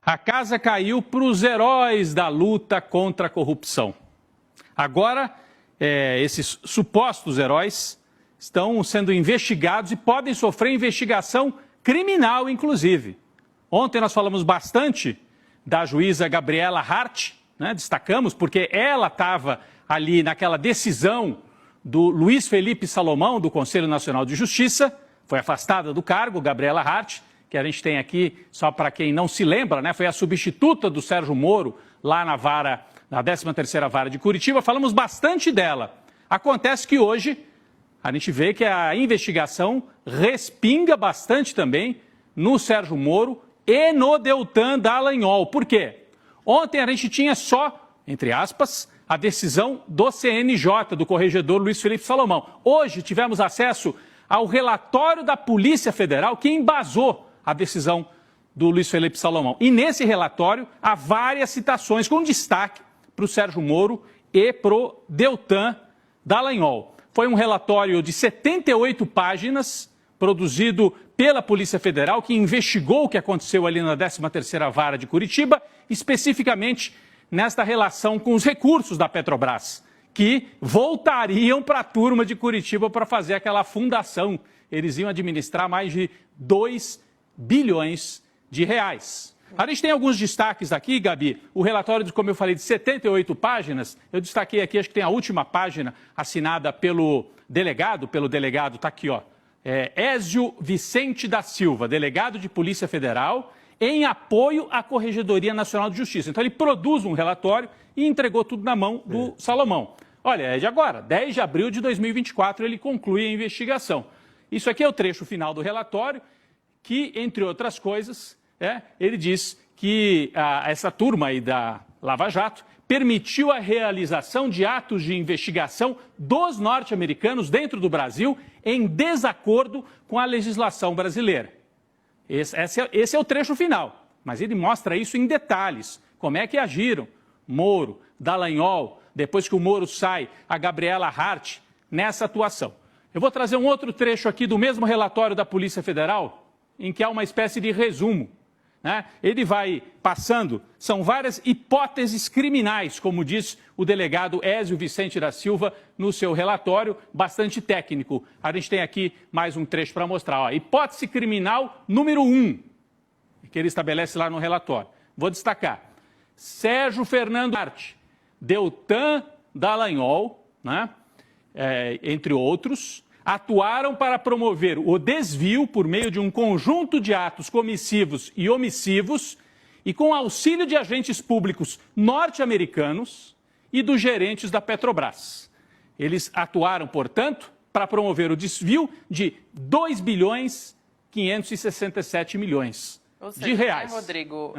A casa caiu para os heróis da luta contra a corrupção. Agora, esses supostos heróis estão sendo investigados e podem sofrer investigação criminal, inclusive. Ontem nós falamos bastante da juíza Gabriela Hart, né? Destacamos porque ela estava ali naquela decisão do Luiz Felipe Salomão, do Conselho Nacional de Justiça, foi afastada do cargo, Gabriela Hart, que a gente tem aqui, só para quem não se lembra, né? Foi a substituta do Sérgio Moro, lá na 13ª Vara de Curitiba. Falamos bastante dela. Acontece que hoje a gente vê que a investigação respinga bastante também no Sérgio Moro e no Deltan Dallagnol. Por quê? Ontem a gente tinha só, entre aspas, a decisão do CNJ, do corregedor Luiz Felipe Salomão. Hoje tivemos acesso ao relatório da Polícia Federal que embasou a decisão do Luiz Felipe Salomão. E nesse relatório há várias citações com destaque para o Sérgio Moro e para o Deltan Dallagnol. Foi um relatório de 78 páginas, produzido pela Polícia Federal, que investigou o que aconteceu ali na 13ª Vara de Curitiba, especificamente nesta relação com os recursos da Petrobras, que voltariam para a turma de Curitiba para fazer aquela fundação. Eles iam administrar mais de 2 bilhões de reais. A gente tem alguns destaques aqui, Gabi. O relatório, como eu falei, de 78 páginas, eu destaquei aqui, acho que tem a última página assinada pelo delegado, está aqui, ó. Ézio Vicente da Silva, delegado de Polícia Federal, em apoio à Corregedoria Nacional de Justiça. Então ele produz um relatório e entregou tudo na mão do Salomão. Olha, é de agora, 10 de abril de 2024, ele conclui a investigação. Isso aqui é o trecho final do relatório, que, entre outras coisas, ele diz que essa turma aí da Lava Jato permitiu a realização de atos de investigação dos norte-americanos dentro do Brasil em desacordo com a legislação brasileira. Esse é o trecho final, mas ele mostra isso em detalhes. Como é que agiram Moro, Dallagnol, depois que o Moro sai, a Gabriela Hart, nessa atuação. Eu vou trazer um outro trecho aqui do mesmo relatório da Polícia Federal, em que há uma espécie de resumo, né? Ele vai passando, são várias hipóteses criminais, como diz o delegado Ézio Vicente da Silva no seu relatório, bastante técnico. A gente tem aqui mais um trecho para mostrar. Ó, hipótese criminal número 1, que ele estabelece lá no relatório. Vou destacar. Sérgio Fernando Hart, Deltan Dallagnol, né? Entre outros, atuaram para promover o desvio por meio de um conjunto de atos comissivos e omissivos e com auxílio de agentes públicos norte-americanos e dos gerentes da Petrobras. Eles atuaram, portanto, para promover o desvio de 2 bilhões 567 milhões de reais. Né, Rodrigo,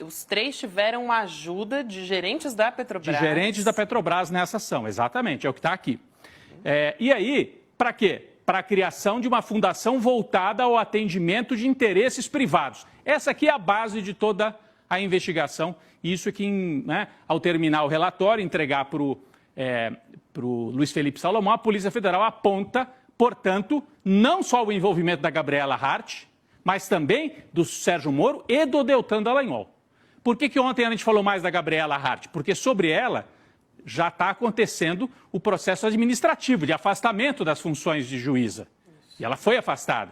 os três tiveram ajuda de gerentes da Petrobras. De gerentes da Petrobras nessa ação, exatamente, é o que está aqui. E aí, para quê? Para a criação de uma fundação voltada ao atendimento de interesses privados. Essa aqui é a base de toda a investigação. Isso que, né, ao terminar o relatório, entregar para o Luiz Felipe Salomão, a Polícia Federal aponta, portanto, não só o envolvimento da Gabriela Hart, mas também do Sérgio Moro e do Deltan Dallagnol. Por que ontem a gente falou mais da Gabriela Hart? Porque sobre ela já está acontecendo o processo administrativo de afastamento das funções de juíza. E ela foi afastada.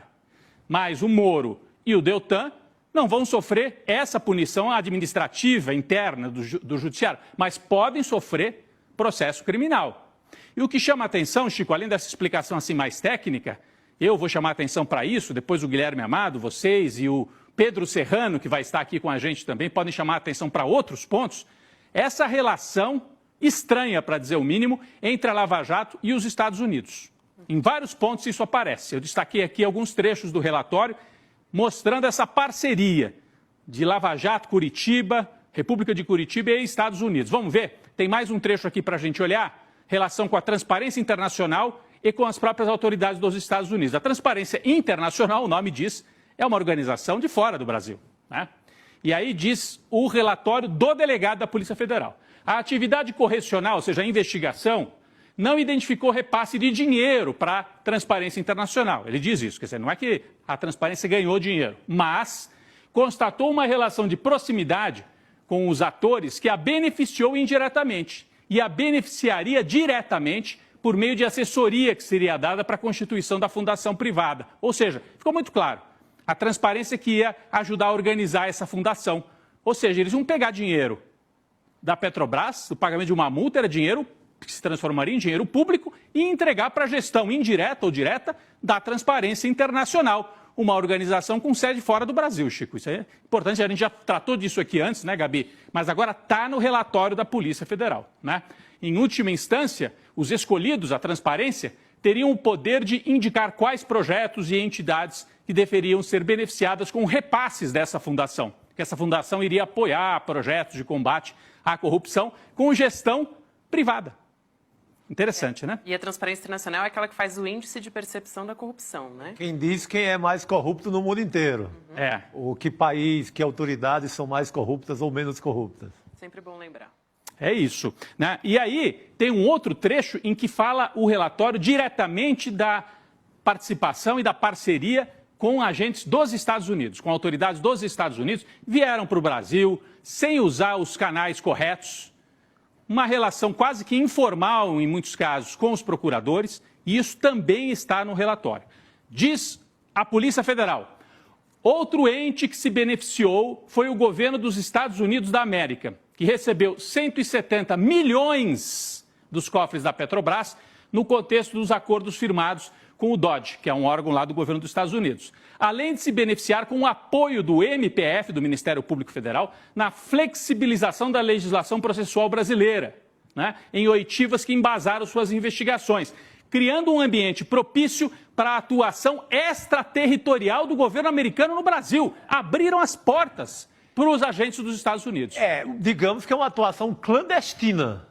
Mas o Moro e o Deltan não vão sofrer essa punição administrativa interna do judiciário, mas podem sofrer processo criminal. E o que chama a atenção, Chico, além dessa explicação assim mais técnica, eu vou chamar a atenção para isso, depois o Guilherme Amado, vocês e o Pedro Serrano, que vai estar aqui com a gente também, podem chamar a atenção para outros pontos, essa relação estranha, para dizer o mínimo, entre a Lava Jato e os Estados Unidos. Em vários pontos isso aparece. Eu destaquei aqui alguns trechos do relatório mostrando essa parceria de Lava Jato, Curitiba, República de Curitiba e Estados Unidos. Vamos ver? Tem mais um trecho aqui para a gente olhar. Relação com a transparência internacional e com as próprias autoridades dos Estados Unidos. A transparência internacional, o nome diz, é uma organização de fora do Brasil, né? E aí diz o relatório do delegado da Polícia Federal. A atividade correcional, ou seja, a investigação, não identificou repasse de dinheiro para a Transparência Internacional. Ele diz isso, quer dizer, não é que a Transparência ganhou dinheiro, mas constatou uma relação de proximidade com os atores que a beneficiou indiretamente e a beneficiaria diretamente por meio de assessoria que seria dada para a constituição da fundação privada. Ou seja, ficou muito claro, a transparência que ia ajudar a organizar essa fundação. Ou seja, eles iam pegar dinheiro da Petrobras, o pagamento de uma multa era dinheiro que se transformaria em dinheiro público e entregar para a gestão indireta ou direta da Transparência Internacional, uma organização com sede fora do Brasil, Chico. Isso é importante, a gente já tratou disso aqui antes, né, Gabi? Mas agora está no relatório da Polícia Federal, né? Em última instância, os escolhidos, a transparência, teriam o poder de indicar quais projetos e entidades que deveriam ser beneficiadas com repasses dessa fundação. Que essa fundação iria apoiar projetos de combate à corrupção com gestão privada. Interessante, né? E a Transparência Internacional é aquela que faz o índice de percepção da corrupção, né? Quem diz quem é mais corrupto no mundo inteiro. É. O que país, que autoridades são mais corruptas ou menos corruptas. Sempre bom lembrar. É isso, né? E aí tem um outro trecho em que fala o relatório diretamente da participação e da parceria com agentes dos Estados Unidos, com autoridades dos Estados Unidos, vieram para o Brasil sem usar os canais corretos, uma relação quase que informal, em muitos casos, com os procuradores, e isso também está no relatório. Diz a Polícia Federal, outro ente que se beneficiou foi o governo dos Estados Unidos da América, que recebeu 170 milhões dos cofres da Petrobras no contexto dos acordos firmados com o DOJ, que é um órgão lá do governo dos Estados Unidos. Além de se beneficiar com o apoio do MPF, do Ministério Público Federal, na flexibilização da legislação processual brasileira, né, em oitivas que embasaram suas investigações, criando um ambiente propício para a atuação extraterritorial do governo americano no Brasil. Abriram as portas para os agentes dos Estados Unidos. Digamos que é uma atuação clandestina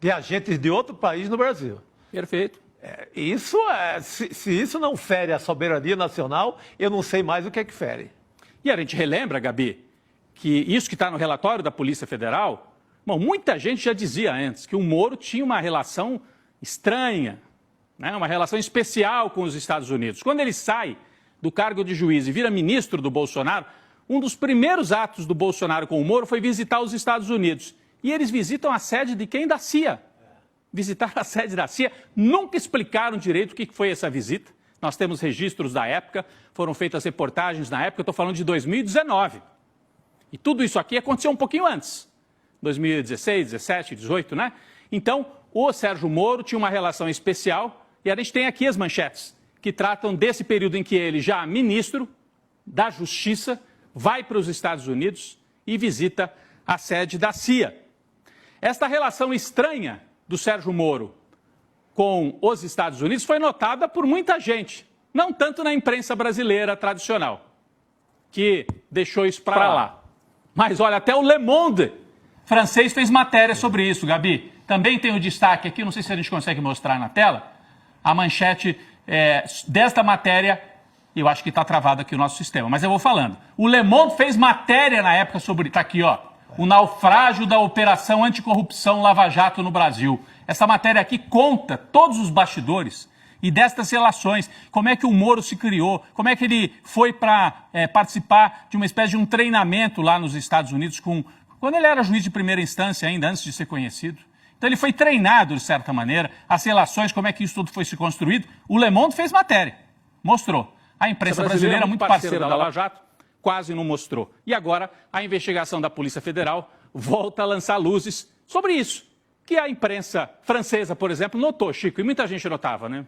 de agentes de outro país no Brasil. Perfeito. Se isso não fere a soberania nacional, eu não sei mais o que é que fere. E a gente relembra, Gabi, que isso que está no relatório da Polícia Federal, bom, muita gente já dizia antes que o Moro tinha uma relação estranha, né, uma relação especial com os Estados Unidos. Quando ele sai do cargo de juiz e vira ministro do Bolsonaro, um dos primeiros atos do Bolsonaro com o Moro foi visitar os Estados Unidos. E eles visitam a sede de quem? Da CIA. Visitaram a sede da CIA, nunca explicaram direito o que foi essa visita. Nós temos registros da época, foram feitas reportagens na época, eu estou falando de 2019. E tudo isso aqui aconteceu um pouquinho antes, 2016, 17, 18, né? Então, o Sérgio Moro tinha uma relação especial e a gente tem aqui as manchetes, que tratam desse período em que ele, já ministro da Justiça, vai para os Estados Unidos e visita a sede da CIA. Esta relação estranha do Sérgio Moro com os Estados Unidos foi notada por muita gente, não tanto na imprensa brasileira tradicional, que deixou isso para lá. Mas olha, até o Le Monde francês fez matéria sobre isso, Gabi. Também tem o destaque aqui, não sei se a gente consegue mostrar na tela, a manchete desta matéria, eu acho que está travado aqui o nosso sistema, mas eu vou falando. O Le Monde fez matéria na época sobre, está aqui, ó, o naufrágio da Operação Anticorrupção Lava Jato no Brasil. Essa matéria aqui conta todos os bastidores e destas relações, como é que o Moro se criou, como é que ele foi para participar de uma espécie de um treinamento lá nos Estados Unidos, quando ele era juiz de primeira instância ainda, antes de ser conhecido. Então ele foi treinado, de certa maneira, as relações, como é que isso tudo foi se construído. O Le Monde fez matéria, mostrou. A imprensa brasileira, muito parceira da Lava Jato, quase não mostrou. E agora a investigação da Polícia Federal volta a lançar luzes sobre isso, que a imprensa francesa, por exemplo, notou, Chico, e muita gente notava, né?